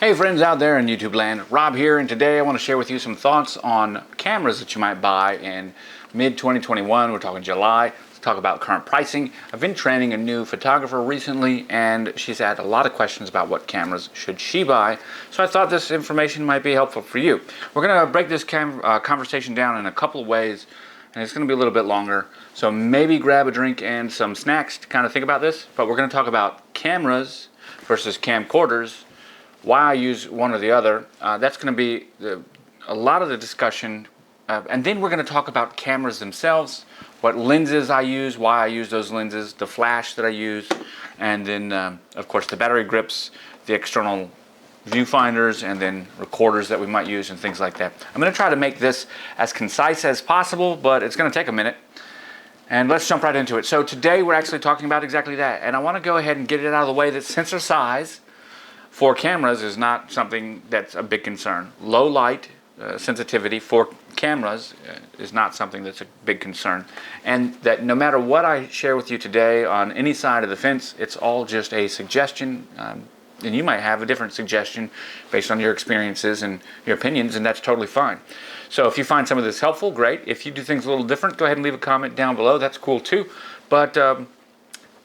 Hey friends out there in YouTube land, Rob here, and today I want to share with you some thoughts on cameras that you might buy in mid-2021. We're talking July. Let's talk about current pricing. I've been training a new photographer recently, and she's had a lot of questions about what cameras should she buy, so I thought this information might be helpful for you. We're going to break this conversation down in a couple of ways, and it's going to be a little bit longer, so maybe grab a drink and some snacks to kind of think about this, but we're going to talk about cameras versus camcorders, why I use one or the other. That's going to be a lot of the discussion, and then we're going to talk about cameras themselves, what lenses I use, why I use those lenses, the flash that I use, and then of course the battery grips, the external viewfinders, and then recorders that we might use and things like that. I'm going to try to make this as concise as possible, but it's going to take a minute. And let's jump right into it. So today we're actually talking about exactly that, and I want to go ahead and get it out of the way that sensor size for cameras is not something that's a big concern. Low light sensitivity for cameras is not something that's a big concern. And that no matter what I share with you today on any side of the fence, it's all just a suggestion. And you might have a different suggestion based on your experiences and your opinions, and that's totally fine. So if you find some of this helpful, great. If you do things a little different, go ahead and leave a comment down below. That's cool too. But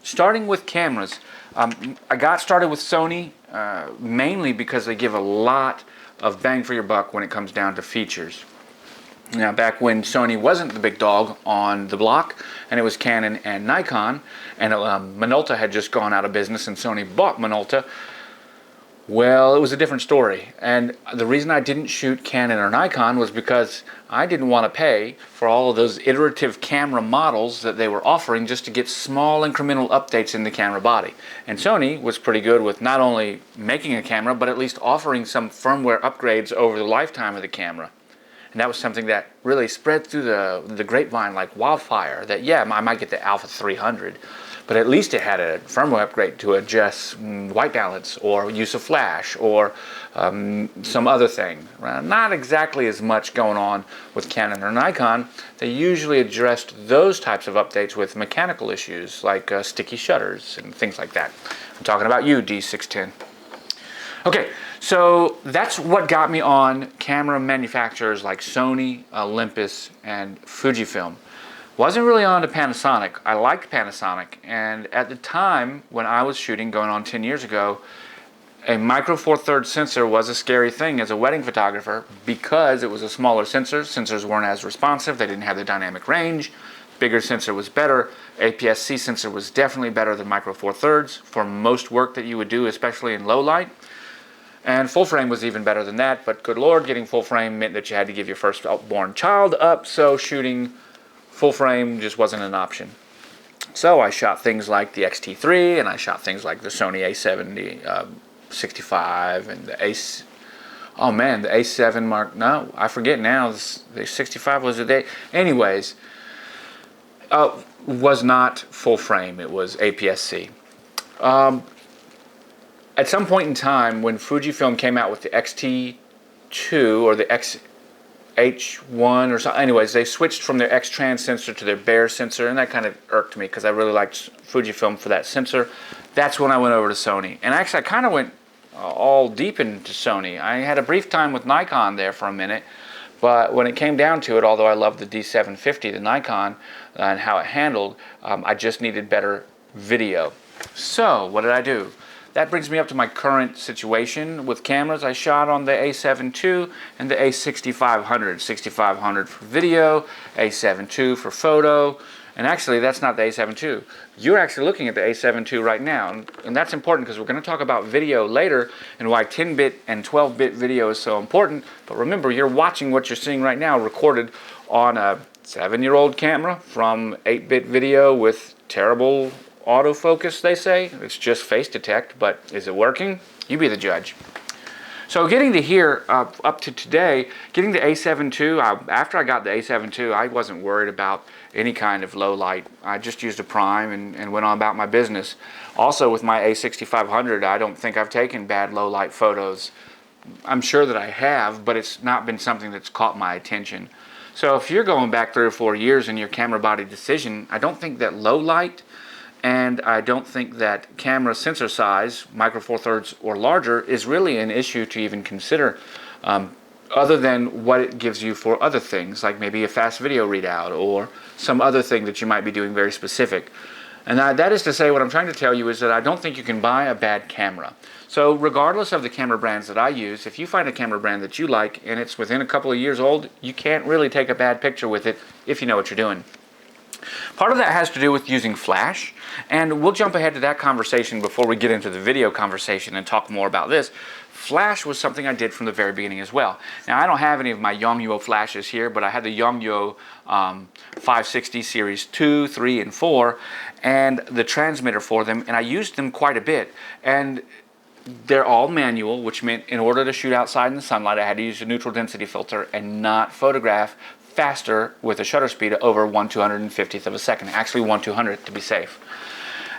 starting with cameras, I got started with Sony mainly because they give a lot of bang for your buck when it comes down to features. Now, back when Sony wasn't the big dog on the block, and it was Canon and Nikon, and Minolta had just gone out of business and Sony bought Minolta, well, it was a different story. And the reason I didn't shoot Canon or Nikon was because I didn't want to pay for all of those iterative camera models that they were offering just to get small incremental updates in the camera body. And Sony was pretty good with not only making a camera, but at least offering some firmware upgrades over the lifetime of the camera. And that was something that really spread through the grapevine like wildfire, that yeah, I might get the Alpha 300, but at least it had a firmware upgrade to adjust white balance or use of flash or some other thing. Not exactly as much going on with Canon or Nikon. They usually addressed those types of updates with mechanical issues like sticky shutters and things like that. I'm talking about you, D610. Okay, so that's what got me on camera manufacturers like Sony, Olympus, and Fujifilm. Wasn't really on to Panasonic. I liked Panasonic, and at the time when I was shooting, going on 10 years ago, a micro four thirds sensor was a scary thing as a wedding photographer because it was a smaller sensor. Sensors weren't as responsive, they didn't have the dynamic range. Bigger sensor was better. APS-C sensor was definitely better than micro four thirds for most work that you would do, especially in low light. And full frame was even better than that, but good Lord, getting full frame meant that you had to give your firstborn child up, so shooting full frame just wasn't an option. So I shot things like the X-T3, and I shot things like the Sony A70 65 and the oh man, the A7 Mark, no, I forget now, the 65 was the day. Anyways, was not full frame, it was APS-C. At some point in time, when Fujifilm came out with the X-T2 or the X-H1 or something, anyways, they switched from their X-Trans sensor to their Bayer sensor, and that kind of irked me because I really liked Fujifilm for that sensor. That's when I went over to Sony. And actually, I kind of went all deep into Sony. I had a brief time with Nikon there for a minute, but when it came down to it, although I loved the D750, the Nikon, and how it handled, I just needed better video. So, what did I do? That brings me up to my current situation with cameras. I shot on the A7 II and the A6500. 6500 for video, A7 II for photo, and actually that's not the A7 II. You're actually looking at the A7 II right now, and that's important because we're going to talk about video later and why 10-bit and 12-bit video is so important. But remember, you're watching what you're seeing right now recorded on a 7-year-old camera from 8-bit video with terrible autofocus, they say. It's just face detect, but is it working? You be the judge. So getting to here, up to today, getting the A7 II, after I got the A7 II, I wasn't worried about any kind of low light. I just used a prime and went on about my business. Also with my A6500, I don't think I've taken bad low light photos. I'm sure that I have, but it's not been something that's caught my attention. So if you're going back 3 or 4 years in your camera body decision, I don't think that low light and I don't think that camera sensor size, micro four thirds or larger, is really an issue to even consider, other than what it gives you for other things, like maybe a fast video readout or some other thing that you might be doing very specific. And that is to say, what I'm trying to tell you is that I don't think you can buy a bad camera. So regardless of the camera brands that I use, if you find a camera brand that you like and it's within a couple of years old, you can't really take a bad picture with it if you know what you're doing. Part of that has to do with using flash, and we'll jump ahead to that conversation before we get into the video conversation and talk more about this. Flash was something I did from the very beginning as well. Now, I don't have any of my Yongnuo flashes here, but I had the Yongnuo 560 Series 2, 3, and 4, and the transmitter for them, and I used them quite a bit. And they're all manual, which meant in order to shoot outside in the sunlight, I had to use a neutral density filter and not photograph faster with a shutter speed over 1/250th of a second, actually 1/200th to be safe.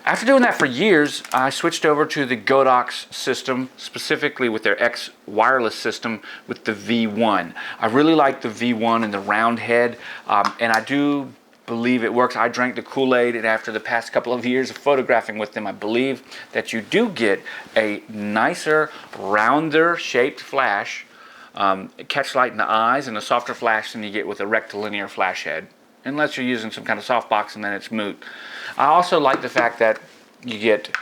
After doing that for years, I switched over to the Godox system, specifically with their X wireless system with the V1. I really like the V1 and the round head, and I do believe it works. I drank the Kool-Aid, and after the past couple of years of photographing with them, I believe that you do get a nicer, rounder shaped flash, catch light in the eyes, and a softer flash than you get with a rectilinear flash head, unless you're using some kind of softbox, and then it's moot. I also like the fact that you get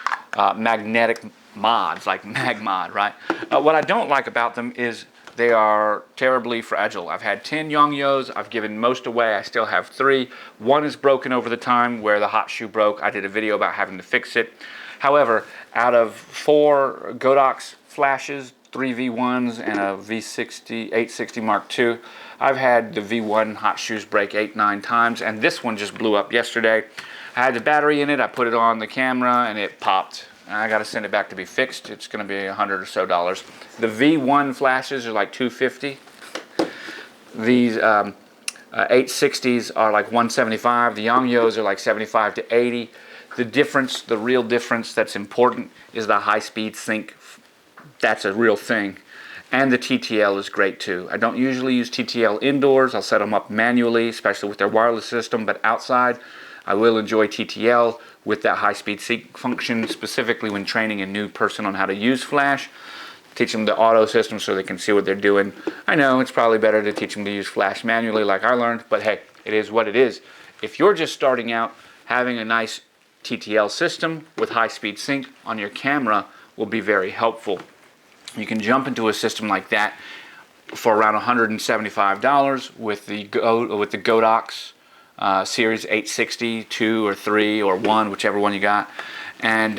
magnetic mods, like MagMod, right? What I don't like about them is they are terribly fragile. I've had 10 Yongnuos, I've given most away, I still have 3. One is broken over the time where the hot shoe broke. I did a video about having to fix it. However, out of 4 Godox flashes, 3 V1s and a V60, 860 Mark II, I've had the V1 hot shoes break 8-9 times, and this one just blew up yesterday. I had the battery in it, I put it on the camera, and it popped. I got to send it back to be fixed. It's going to be $100 or so. The V1 flashes are like $250. These 860s are like $175. The Yongnuos are like $75 to $80. The difference, the real difference that's important, is the high-speed sync. That's a real thing. And the TTL is great too. I don't usually use TTL indoors. I'll set them up manually, especially with their wireless system, but outside I will enjoy TTL with that high-speed sync function, specifically when training a new person on how to use flash. Teach them the auto system so they can see what they're doing. I know it's probably better to teach them to use flash manually like I learned, but hey, it is what it is. If you're just starting out, having a nice TTL system with high-speed sync on your camera will be very helpful. You can jump into a system like that for around $175 with the Godox Series 860, 2 or 3 or 1, whichever one you got, and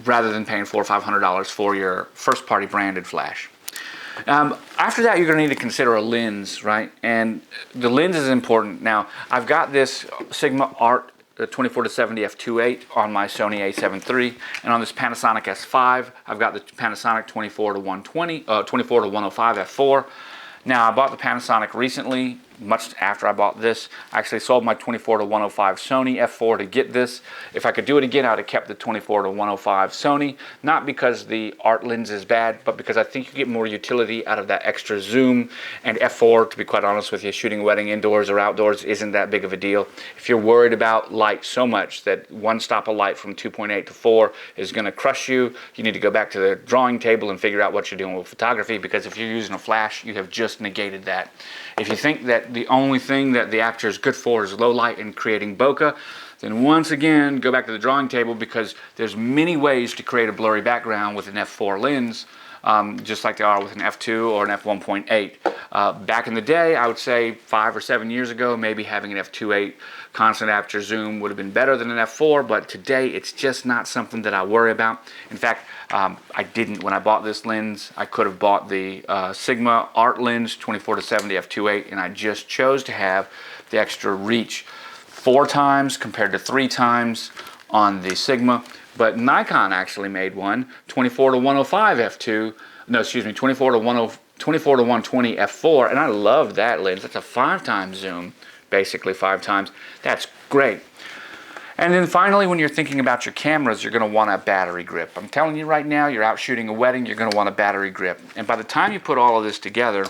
rather than paying $400 or $500 for your first-party branded flash. After that, you're going to need to consider a lens, right? And the lens is important. Now, I've got this Sigma Art 24-70 f2.8 on my Sony A73, and on this Panasonic S5, I've got the Panasonic 24-120, 24-105 f4. Now, I bought the Panasonic recently, much after I bought this. I actually sold my 24-105 Sony f4 to get this. If I could do it again, I would have kept the 24-105 Sony, not because the art lens is bad, but because I think you get more utility out of that extra zoom. And f4, to be quite honest with you, shooting a wedding indoors or outdoors isn't that big of a deal. If you're worried about light so much that one stop of light from 2.8 to 4 is going to crush you, you need to go back to the drawing table and figure out what you're doing with photography, because if you're using a flash, you have just negated that. If you think that the only thing that the aperture is good for is low light and creating bokeh, then once again, go back to the drawing table, because there's many ways to create a blurry background with an f4 lens, just like they are with an f2 or an f1.8. Back in the day, I would say 5 or 7 years ago, maybe having an f2.8 constant aperture zoom would have been better than an f4, but today it's just not something that I worry about. In fact, I didn't when I bought this lens. I could have bought the Sigma Art lens 24-70 f2.8, and I just chose to have the extra reach 4 times compared to 3 times on the Sigma. But Nikon actually made one 24-105 f2. No, excuse me, 24-120 f4, and I love that lens. That's a 5 times zoom, basically 5 times. That's great. And then finally, when you're thinking about your cameras, you're going to want a battery grip. I'm telling you right now, you're out shooting a wedding, you're going to want a battery grip. And by the time you put all of this together,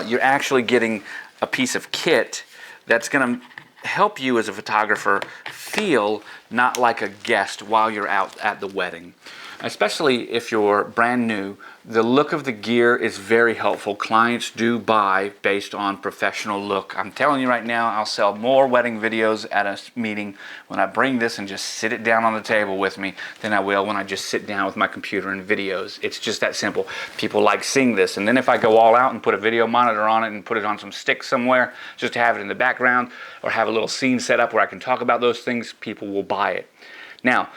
you're actually getting a piece of kit that's going to help you as a photographer feel not like a guest while you're out at the wedding. Especially if you're brand new, the look of the gear is very helpful. Clients do buy based on professional look. I'm telling you right now, I'll sell more wedding videos at a meeting when I bring this and just sit it down on the table with me than I will when I just sit down with my computer and videos. It's just that simple. People like seeing this. And then if I go all out and put a video monitor on it and put it on some sticks somewhere, just to have it in the background or have a little scene set up where I can talk about those things, people will buy it. Now,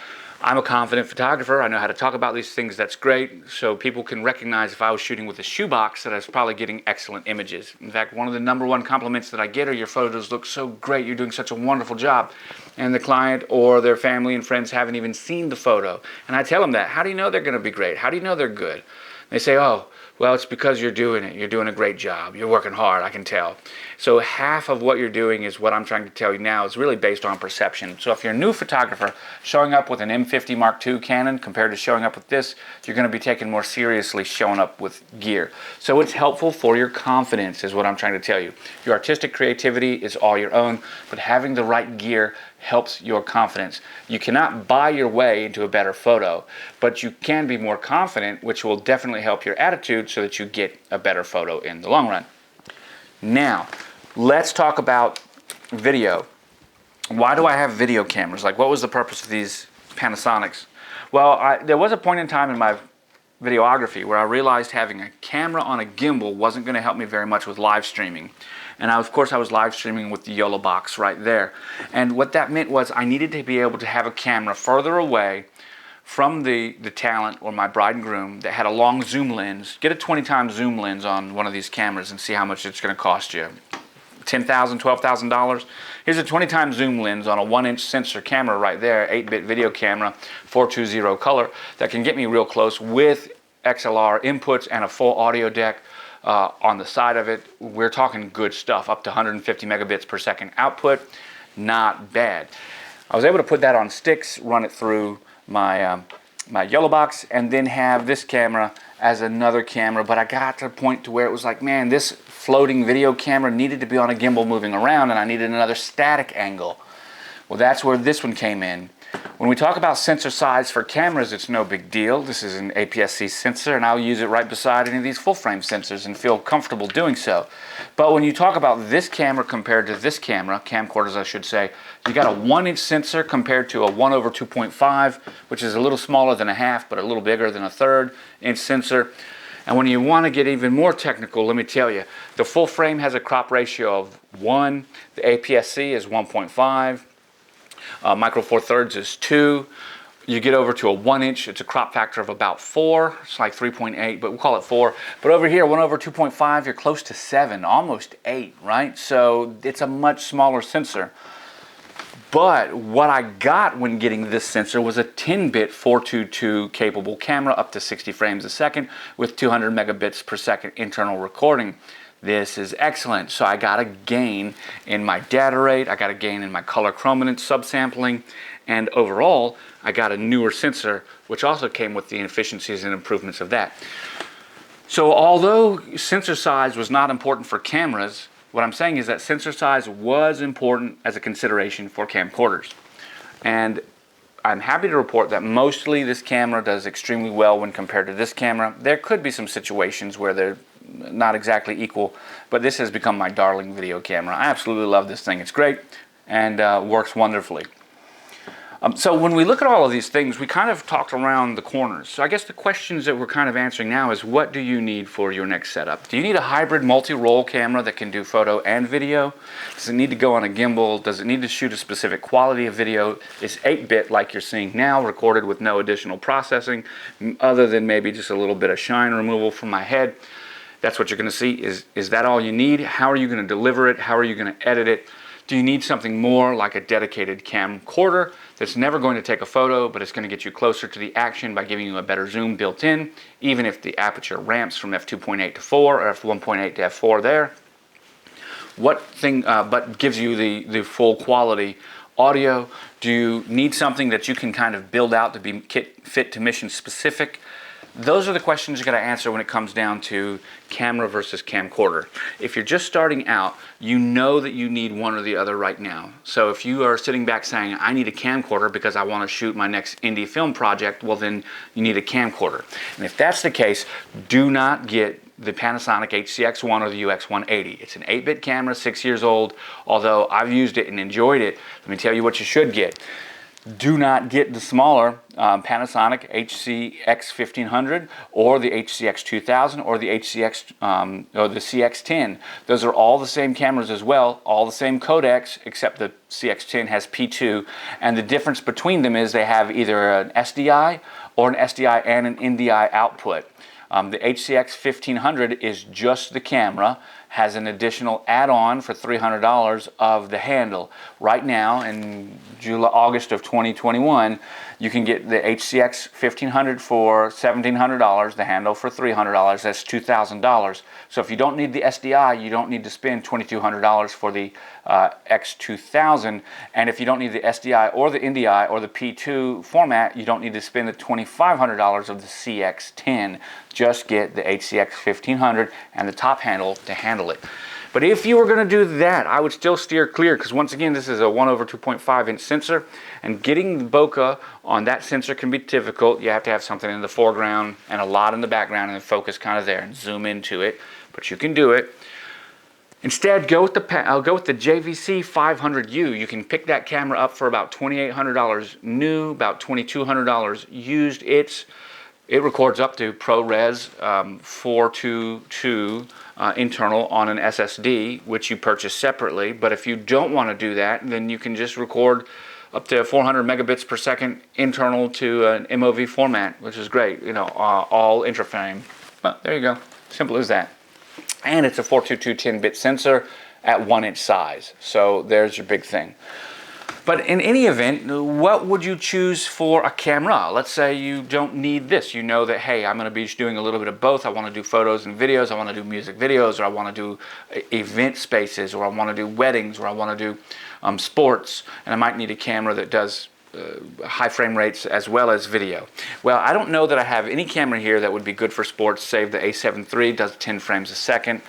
I'm a confident photographer. I know how to talk about these things. That's great. So people can recognize if I was shooting with a shoebox that I was probably getting excellent images. In fact, one of the #1 compliments that I get are your photos look so great. You're doing such a wonderful job. And the client or their family and friends haven't even seen the photo. And I tell them that. How do you know they're going to be great? How do you know they're good? They say, oh, well, it's because you're doing it. You're doing a great job. You're working hard, I can tell. So half of what you're doing is what I'm trying to tell you now is really based on perception. So if you're a new photographer showing up with an M50 Mark II Canon compared to showing up with this, you're going to be taken more seriously showing up with gear. So it's helpful for your confidence is what I'm trying to tell you. Your artistic creativity is all your own, but having the right gear helps your confidence. You cannot buy your way into a better photo, but you can be more confident, which will definitely help your attitude so that you get a better photo in the long run. Now, let's talk about video. Why do I have video cameras? Like, what was the purpose of these Panasonics? Well, there was a point in time in my videography where I realized having a camera on a gimbal wasn't going to help me very much with live streaming. And of course I was live streaming with the YOLO box right there. And what that meant was I needed to be able to have a camera further away from the talent or my bride and groom that had a long zoom lens. Get a 20 times zoom lens on one of these cameras and see how much it's going to cost you. $10,000, $12,000. Here's a 20 times zoom lens on a 1-inch sensor camera right there, 8-bit video camera, 420 color, that can get me real close with XLR inputs and a full audio deck on the side of it. We're talking good stuff, up to 150 megabits per second output. Not bad. I was able to put that on sticks, run it through my my YOLO box, and then have this camera as another camera. But I got to a point to where it was like, man, this floating video camera needed to be on a gimbal moving around, and I needed another static angle. Well, that's where this one came in. When we talk about sensor size for cameras, it's no big deal. This is an APS-C sensor, and I'll use it right beside any of these full-frame sensors and feel comfortable doing so. But when you talk about this camera compared to this camera, camcorders I should say, you got a 1-inch sensor compared to a 1/2.5, which is a little smaller than a half, but a little bigger than a 1/3 inch sensor. And when you want to get even more technical, let me tell you, the full frame has a crop ratio of 1, the APS-C is 1.5, Micro Four Thirds is 2. You get over to a 1-inch, it's a crop factor of about 4. It's like 3.8, but we'll call it 4. But over here, 1/2.5, you're close to 7, almost 8, right? So it's a much smaller sensor. But what I got when getting this sensor was a 10-bit 422 capable camera up to 60 frames a second with 200 megabits per second internal recording. This is excellent. So I got a gain in my data rate, I got a gain in my color chrominance subsampling, and overall I got a newer sensor which also came with the efficiencies and improvements of that. So although sensor size was not important for cameras, what I'm saying is that sensor size was important as a consideration for camcorders. And I'm happy to report that mostly this camera does extremely well when compared to this camera. There could be some situations where they're not exactly equal, but this has become my darling video camera. I absolutely love this thing. It's great and works wonderfully. So when we look at all of these things, we kind of talked around the corners. So I guess the questions that we're kind of answering now is, what do you need for your next setup? Do you need a hybrid multi-roll camera that can do photo and video? Does it need to go on a gimbal? Does it need to shoot a specific quality of video? Is 8-bit like you're seeing now, recorded with no additional processing, other than maybe just a little bit of shine removal from my head? That's what you're going to see. Is that all you need? How are you going to deliver it? How are you going to edit it? Do you need something more like a dedicated camcorder that's never going to take a photo, but it's going to get you closer to the action by giving you a better zoom built in, even if the aperture ramps from f2.8 to 4 or f1.8 to f4 there? But gives you the full quality audio? Do you need something that you can kind of build out to be fit to mission specific? Those are the questions you got to answer when it comes down to camera versus camcorder. If you're just starting out, you know that you need one or the other right now. So if you are sitting back saying, I need a camcorder because I want to shoot my next indie film project, well then you need a camcorder. And if that's the case, do not get the Panasonic HCX1 or the UX180. It's an 8-bit camera, 6 years old. Although I've used it and enjoyed it, let me tell you what you should get. Do not get the smaller Panasonic HCX 1500 or the HCX 2000 or the HCX or the CX10. Those are all the same cameras as well, all the same codecs, except the CX10 has P2, and the difference between them is they have either an SDI or an SDI and an NDI output. The HCX 1500 is just the camera, has an additional add-on for $300 of the handle. Right now, in August of 2021, you can get the HCX 1500 for $1,700, the handle for $300, that's $2,000. So if you don't need the SDI, you don't need to spend $2,200 for the X2000, and if you don't need the SDI or the NDI or the P2 format, you don't need to spend the $2,500 of the CX10. Just get the HCX 1500 and the top handle to handle it. But if you were going to do that, I would still steer clear, because once again, this is a 1/2.5 inch sensor, and getting bokeh on that sensor can be difficult. You have to have something in the foreground and a lot in the background and focus kind of there and zoom into it, but you can do it. Instead, go with the JVC 500U. You can pick that camera up for about $2,800 new, about $2,200 used. It records up to ProRes 422 internal on an SSD, which you purchase separately. But if you don't want to do that, then you can just record up to 400 megabits per second internal to an MOV format, which is great. You know, all intraframe. Well, there you go. Simple as that. And it's a 422 10-bit sensor at 1 inch size. So there's your big thing. But in any event, what would you choose for a camera? Let's say you don't need this. You know that, hey, I'm going to be doing a little bit of both. I want to do photos and videos. I want to do music videos, or I want to do event spaces, or I want to do weddings, or I want to do sports. And I might need a camera that does high frame rates as well as video. Well, I don't know that I have any camera here that would be good for sports, save the A73, does 10 frames a second.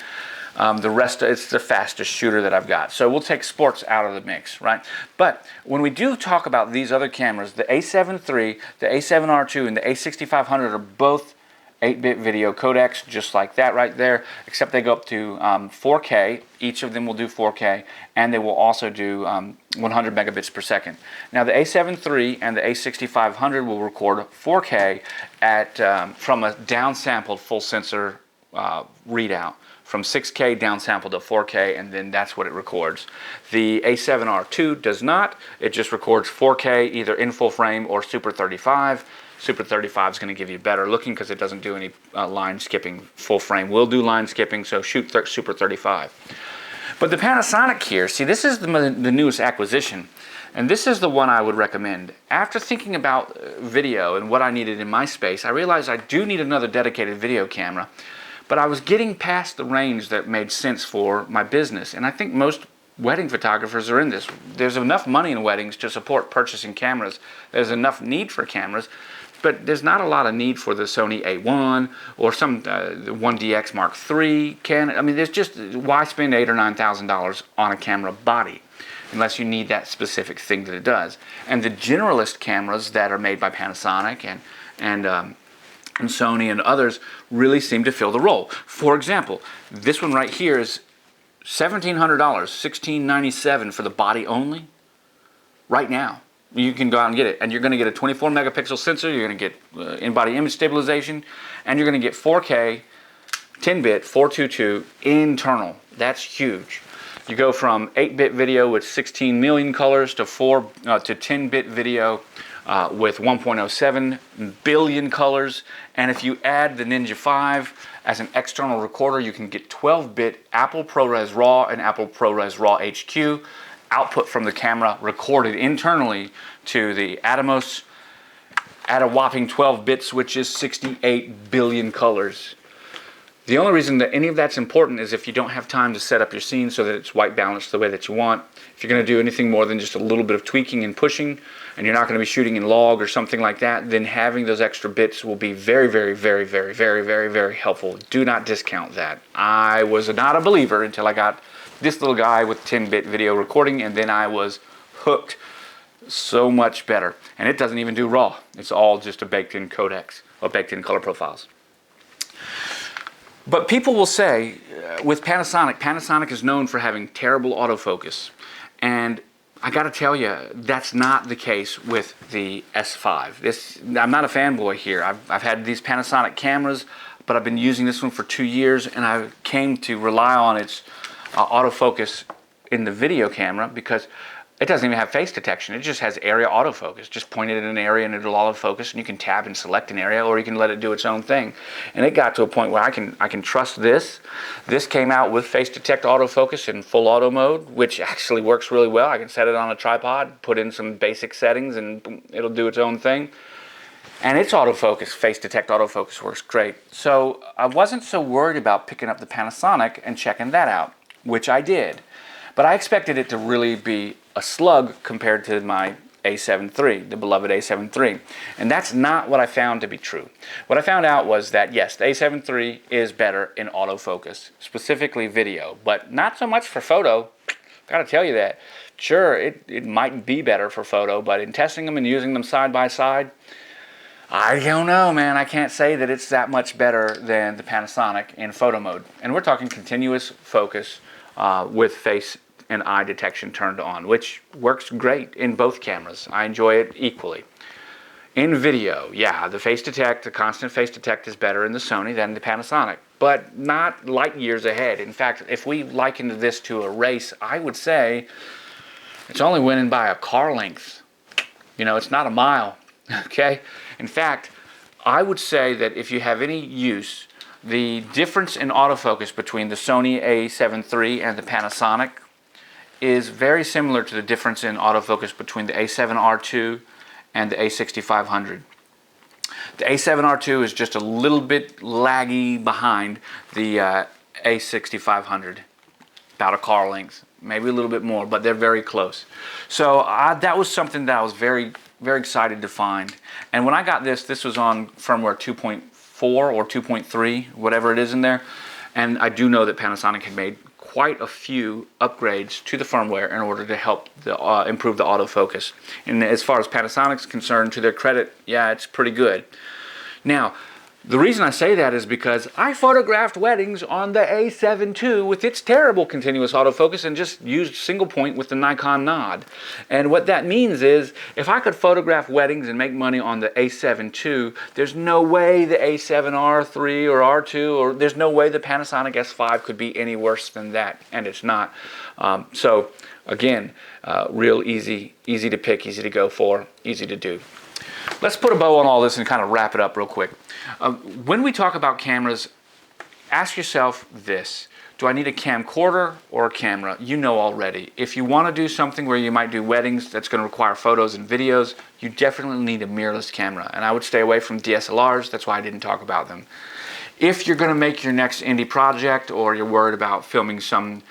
The rest, it's the fastest shooter that I've got. So we'll take sports out of the mix, right? But when we do talk about these other cameras, the A7 III, the A7R2, and the A6500 are both 8-bit video codecs, just like that right there, except they go up to 4K. Each of them will do 4K, and they will also do 100 megabits per second. Now the A7 III and the A6500 will record 4K at from a downsampled full sensor readout. From 6K downsampled to 4K, and then that's what it records. The A7R2 does not. It just records 4K either in full frame or Super 35. Super 35 is going to give you better looking because it doesn't do any line skipping. Full frame will do line skipping, so shoot Super 35. But the Panasonic here, see, this is the newest acquisition, and this is the one I would recommend. After thinking about video and what I needed in my space, I realized I do need another dedicated video camera. But I was getting past the range that made sense for my business, and I think most wedding photographers are in this. There's enough money in weddings to support purchasing cameras. There's enough need for cameras, but there's not a lot of need for the Sony A1 or some 1DX Mark III Canon. I mean, there's just, why spend $8,000 or $9,000 on a camera body unless you need that specific thing that it does? And the generalist cameras that are made by Panasonic and Sony and others really seem to fill the role. For example, this one right here is $1,700, $1,697 for the body only. Right now, you can go out and get it, and you're going to get a 24 megapixel sensor. You're going to get in-body image stabilization, and you're going to get 4K, 10-bit, 422 internal. That's huge. You go from 8-bit video with 16 million colors to 10-bit video with 1.07 billion colors. And if you add the Ninja 5 as an external recorder, you can get 12-bit Apple ProRes RAW and Apple ProRes RAW HQ output from the camera recorded internally to the Atomos at a whopping 12 bits, which is 68 billion colors. The only reason that any of that's important is if you don't have time to set up your scene so that it's white balanced the way that you want. If you're going to do anything more than just a little bit of tweaking and pushing, and you're not going to be shooting in log or something like that, then having those extra bits will be very, very, very, very, very, very, very helpful. Do not discount that. I was not a believer until I got this little guy with 10-bit video recording, and then I was hooked. So much better. And it doesn't even do RAW. It's all just a baked-in codecs or baked-in color profiles. But people will say, with Panasonic is known for having terrible autofocus. And I got to tell you, that's not the case with the S5. I'm not a fanboy here. I've had these Panasonic cameras, but I've been using this one for 2 years, and I came to rely on its autofocus in the video camera because it doesn't even have face detection. It just has area autofocus. Just point it in an area and it'll autofocus, and you can tab and select an area, or you can let it do its own thing. And it got to a point where I can trust this. This came out with face detect autofocus in full auto mode, which actually works really well. I can set it on a tripod, put in some basic settings, and it'll do its own thing. And its autofocus, face detect autofocus, works great. So I wasn't so worried about picking up the Panasonic and checking that out, which I did. But I expected it to really be a slug compared to my A73, the beloved A73. And that's not what I found to be true. What I found out was that, yes, the A73 is better in autofocus, specifically video, but not so much for photo. Gotta tell you that. Sure, it might be better for photo, but in testing them and using them side by side, I don't know, man. I can't say that it's that much better than the Panasonic in photo mode. And we're talking continuous focus with face and eye detection turned on, which works great in both cameras. I enjoy it equally. In video, yeah, the constant face detect is better in the Sony than the Panasonic, but not light years ahead. In fact, if we likened this to a race, I would say it's only winning by a car length. You know, it's not a mile, okay? In fact, I would say that if you have any use, the difference in autofocus between the Sony A73 and the Panasonic is very similar to the difference in autofocus between the A7R2 and the A6500. The A7R2 is just a little bit laggy behind the A6500, about a car length, maybe a little bit more, but they're very close. So that was something that I was very, very excited to find. And when I got this was on firmware 2.4 or 2.3, whatever it is in there. And I do know that Panasonic had made quite a few upgrades to the firmware in order to help improve the autofocus. And as far as Panasonic's concerned, to their credit, yeah, it's pretty good. Now, the reason I say that is because I photographed weddings on the A7 II with its terrible continuous autofocus and just used single point with the Nikon nod. And what that means is, if I could photograph weddings and make money on the A7 II, there's no way the A7R3 or R2, or there's no way the Panasonic S5 could be any worse than that, and it's not. So again, real easy to pick, easy to go for, easy to do. Let's put a bow on all this and kind of wrap it up real quick. When we talk about cameras, ask yourself this: do I need a camcorder or a camera? You know already. If you want to do something where you might do weddings that's going to require photos and videos, you definitely need a mirrorless camera. And I would stay away from DSLRs. That's why I didn't talk about them. If you're going to make your next indie project, or you're worried about filming some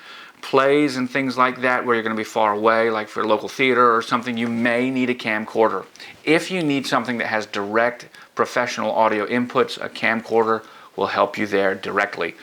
plays and things like that where you're going to be far away, like for a local theater or something, you may need a camcorder. If you need something that has direct professional audio inputs, a camcorder will help you there directly.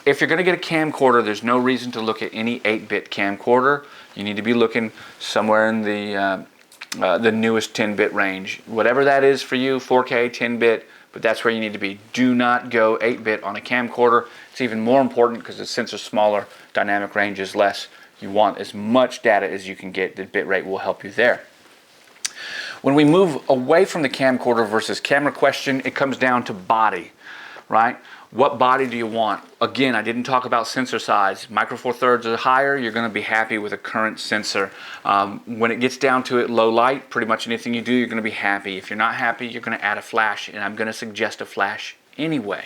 If you're going to get a camcorder, there's no reason to look at any 8-bit camcorder. You need to be looking somewhere in the newest 10-bit range. Whatever that is for you, 4K, 10-bit, but that's where you need to be. Do not go 8-bit on a camcorder. It's even more important because the sensor's smaller, dynamic range is less. You want as much data as you can get. The bit rate will help you there. When we move away from the camcorder versus camera question, it comes down to body, right? What body do you want? Again, I didn't talk about sensor size. Micro Four Thirds or higher, you're going to be happy with a current sensor. When it gets down to it, low light, pretty much anything you do, you're going to be happy. If you're not happy, you're going to add a flash, and I'm going to suggest a flash anyway.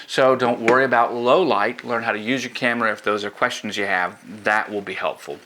So don't worry about low light. Learn how to use your camera. If those are questions you have, that will be helpful.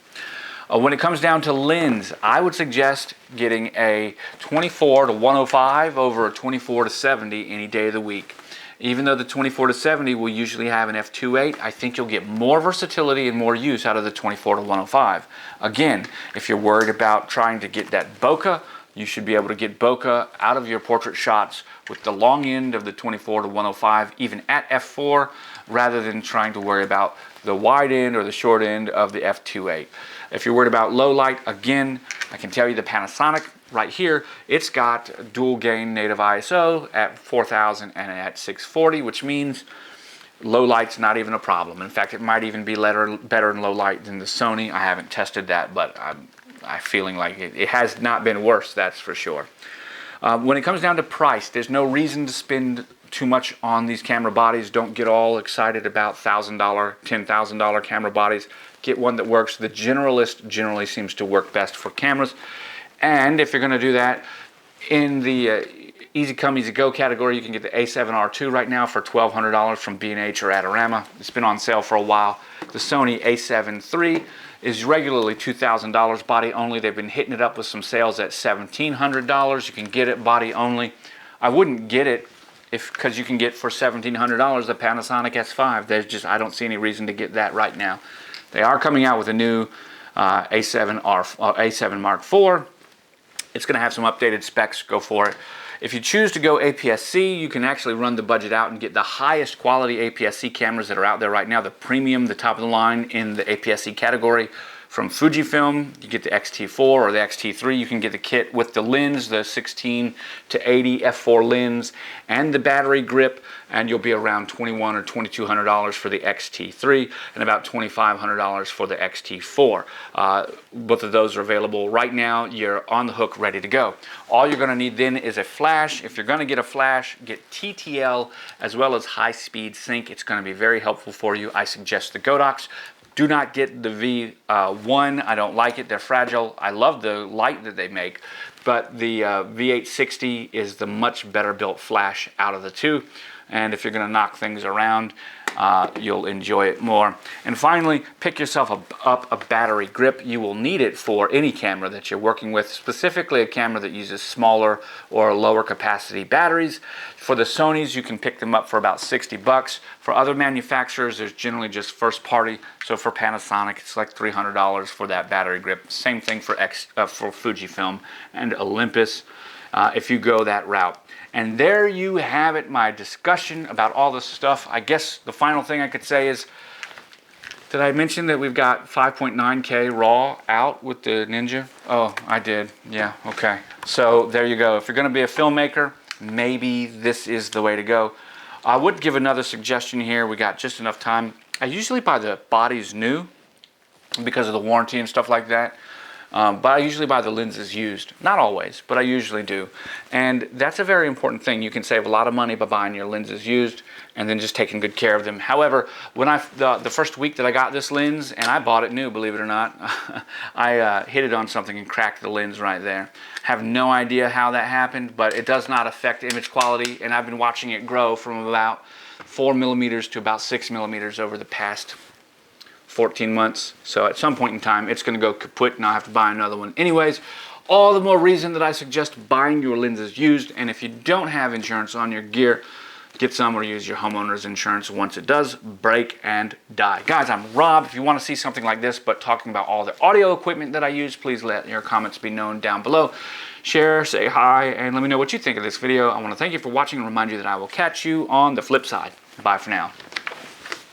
When it comes down to lens, I would suggest getting a 24 to 105 over a 24 to 70 any day of the week. Even though the 24-70 will usually have an f2.8, I think you'll get more versatility and more use out of the 24-105. Again, if you're worried about trying to get that bokeh, you should be able to get bokeh out of your portrait shots with the long end of the 24-105, even at f4, rather than trying to worry about the wide end or the short end of the f2.8. If you're worried about low light, again, I can tell you the Panasonic right here, it's got dual gain native ISO at 4000 and at 640, which means low light's not even a problem. In fact, it might even be better in low light than the Sony. I haven't tested that, but I'm feeling like it has not been worse, that's for sure. When it comes down to price, there's no reason to spend too much on these camera bodies. Don't get all excited about $1,000, $10,000 camera bodies. Get one that works. The generalist generally seems to work best for cameras. And if you're going to do that, in the easy come, easy go category, you can get the A7R II right now for $1,200 from B&H or Adorama. It's been on sale for a while. The Sony A73 is regularly $2,000 body only. They've been hitting it up with some sales at $1,700. You can get it body only. I wouldn't get it because you can get for $1,700 the Panasonic S5. I don't see any reason to get that right now. They are coming out with a new A7 Mark IV. It's going to have some updated specs. Go for it. If you choose to go APS-C, you can actually run the budget out and get the highest quality APS-C cameras that are out there right now. The premium, the top of the line in the APS-C category. From Fujifilm, you get the X-T4 or the X-T3. You can get the kit with the lens, the 16 to 80 f4 lens, and the battery grip, and you'll be around $2,100 or $2,200 for the X-T3 and about $2,500 for the X-T4. Both of those are available right now. You're on the hook, ready to go. All you're going to need then is a flash. If you're going to get a flash, get TTL as well as high-speed sync. It's going to be very helpful for you. I suggest the Godox. Do not get the V1. I don't like it. They're fragile. I love the light that they make, but the V860 is the much better built flash out of the two. And if you're going to knock things around, you'll enjoy it more. And finally, pick yourself up a battery grip. You will need it for any camera that you're working with, specifically a camera that uses smaller or lower capacity batteries. For the Sonys, you can pick them up for about 60 bucks. For other manufacturers, there's generally just first party. So for Panasonic, it's like $300 for that battery grip. Same thing for Fujifilm and Olympus if you go that route. And there you have it, my discussion about all this stuff. I guess the final thing I could say is, did I mention that we've got 5.9K RAW out with the Ninja? Oh, I did. Yeah, okay. So there you go. If you're going to be a filmmaker, maybe this is the way to go. I would give another suggestion here. We got just enough time. I usually buy the bodies new because of the warranty and stuff like that. But I usually buy the lenses used. Not always, but I usually do. And that's a very important thing. You can save a lot of money by buying your lenses used and then just taking good care of them. However, when the first week that I got this lens, and I bought it new, believe it or not, I hit it on something and cracked the lens right there. Have no idea how that happened, but it does not affect image quality, and I've been watching it grow from about 4 millimeters to about 6 millimeters over the past 14 months. So at some point in time, it's going to go kaput and I'll have to buy another one. Anyways, all the more reason that I suggest buying your lenses used. And if you don't have insurance on your gear, get some or use your homeowner's insurance once it does break and die. Guys, I'm Rob. If you want to see something like this, but talking about all the audio equipment that I use, please let your comments be known down below. Share, say hi, and let me know what you think of this video. I want to thank you for watching and remind you that I will catch you on the flip side. Bye for now.